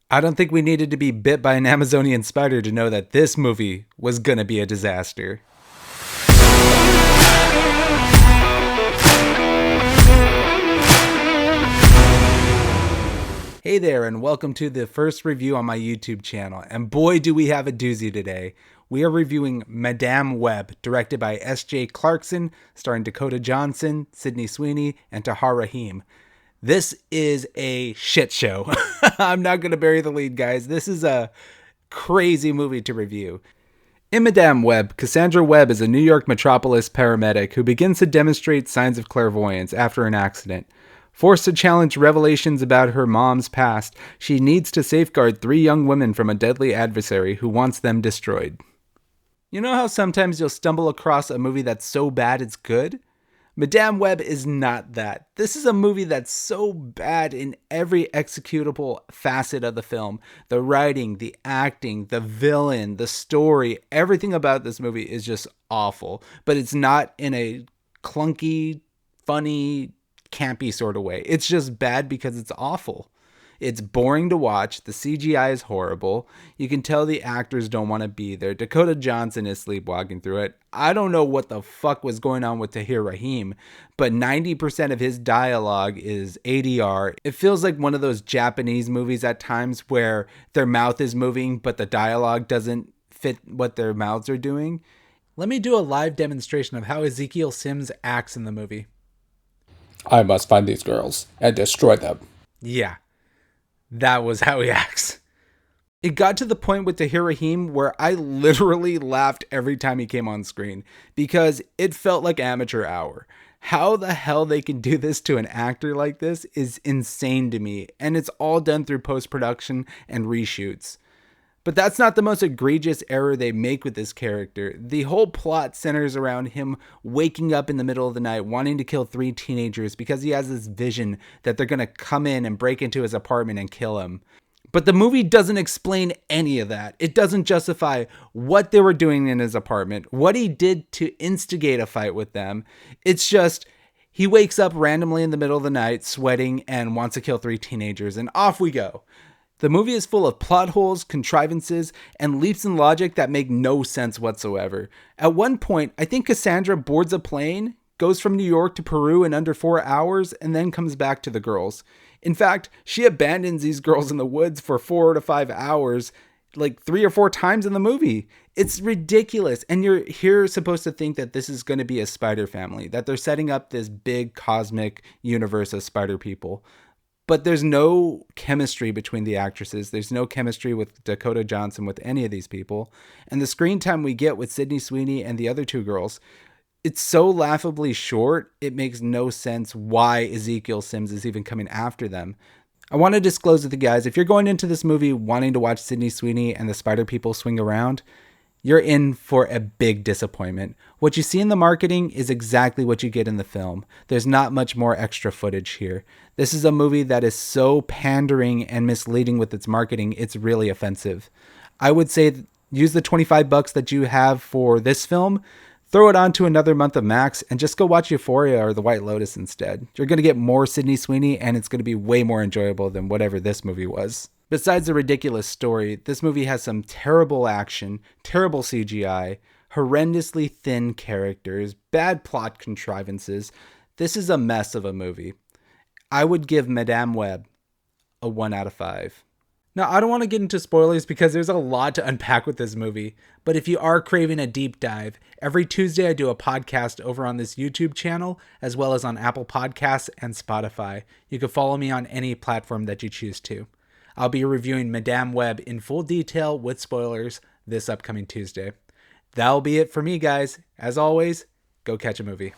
I don't think we needed to be bit by an Amazonian spider to know that this movie was gonna be a disaster. Hey there, and welcome to the first review on my YouTube channel. And boy, do we have a doozy today. We are reviewing Madame Web, directed by S.J. Clarkson, starring Dakota Johnson, Sydney Sweeney, and Tahar Rahim. This is a shit show. I'm not going to bury the lead, guys. This is a crazy movie to review. In Madame Web, Cassandra Webb is a New York metropolis paramedic who begins to demonstrate signs of clairvoyance after an accident. Forced to challenge revelations about her mom's past, she needs to safeguard 3 young women from a deadly adversary who wants them destroyed. You know how sometimes you'll stumble across a movie that's so bad it's good? Madame Web is not that. This is a movie that's so bad in every executable facet of the film. The writing, the acting, the villain, the story, everything about this movie is just awful. But it's not in a clunky, funny, campy sort of way. It's just bad because it's awful. It's boring to watch. The CGI is horrible. You can tell the actors don't want to be there. Dakota Johnson is sleepwalking through it. I don't know what the fuck was going on with Tahar Rahim, but 90% of his dialogue is ADR. It feels like one of those Japanese movies at times where their mouth is moving, but the dialogue doesn't fit what their mouths are doing. Let me do a live demonstration of how Ezekiel Sims acts in the movie. I must find these girls and destroy them. Yeah. That was how he acts. It got to the point with Tahar Rahim where I literally laughed every time he came on screen because it felt like amateur hour. How the hell they can do this to an actor like this is insane to me, and it's all done through post-production and reshoots. But that's not the most egregious error they make with this character. The whole plot centers around him waking up in the middle of the night wanting to kill 3 teenagers because he has this vision that they're going to come in and break into his apartment and kill him. But the movie doesn't explain any of that. It doesn't justify what they were doing in his apartment, what he did to instigate a fight with them. It's just he wakes up randomly in the middle of the night sweating and wants to kill 3 teenagers, and off we go. The movie is full of plot holes, contrivances, and leaps in logic that make no sense whatsoever. At one point, I think Cassandra boards a plane, goes from New York to Peru in under 4 hours, and then comes back to the girls. In fact, she abandons these girls in the woods for 4 to 5 hours, like 3 or 4 times in the movie. It's ridiculous. And you're here supposed to think that this is going to be a spider family, that they're setting up this big cosmic universe of spider people. But there's no chemistry between the actresses. There's no chemistry with Dakota Johnson, with any of these people. And the screen time we get with Sydney Sweeney and the other 2 girls, it's so laughably short, it makes no sense why Ezekiel Sims is even coming after them. I want to disclose with you guys, if you're going into this movie wanting to watch Sydney Sweeney and the spider people swing around, you're in for a big disappointment. What you see in the marketing is exactly what you get in the film. There's not much more extra footage here. This is a movie that is so pandering and misleading with its marketing, it's really offensive. I would say use the $25 that you have for this film, throw it on to another month of Max, and just go watch Euphoria or The White Lotus instead. You're going to get more Sydney Sweeney, and it's going to be way more enjoyable than whatever this movie was. Besides the ridiculous story, this movie has some terrible action, terrible CGI, horrendously thin characters, bad plot contrivances. This is a mess of a movie. I would give Madame Web a 1 out of 5. Now, I don't want to get into spoilers because there's a lot to unpack with this movie, but if you are craving a deep dive, every Tuesday I do a podcast over on this YouTube channel, as well as on Apple Podcasts and Spotify. You can follow me on any platform that you choose to. I'll be reviewing Madame Web in full detail with spoilers this upcoming Tuesday. That'll be it for me, guys. As always, go catch a movie.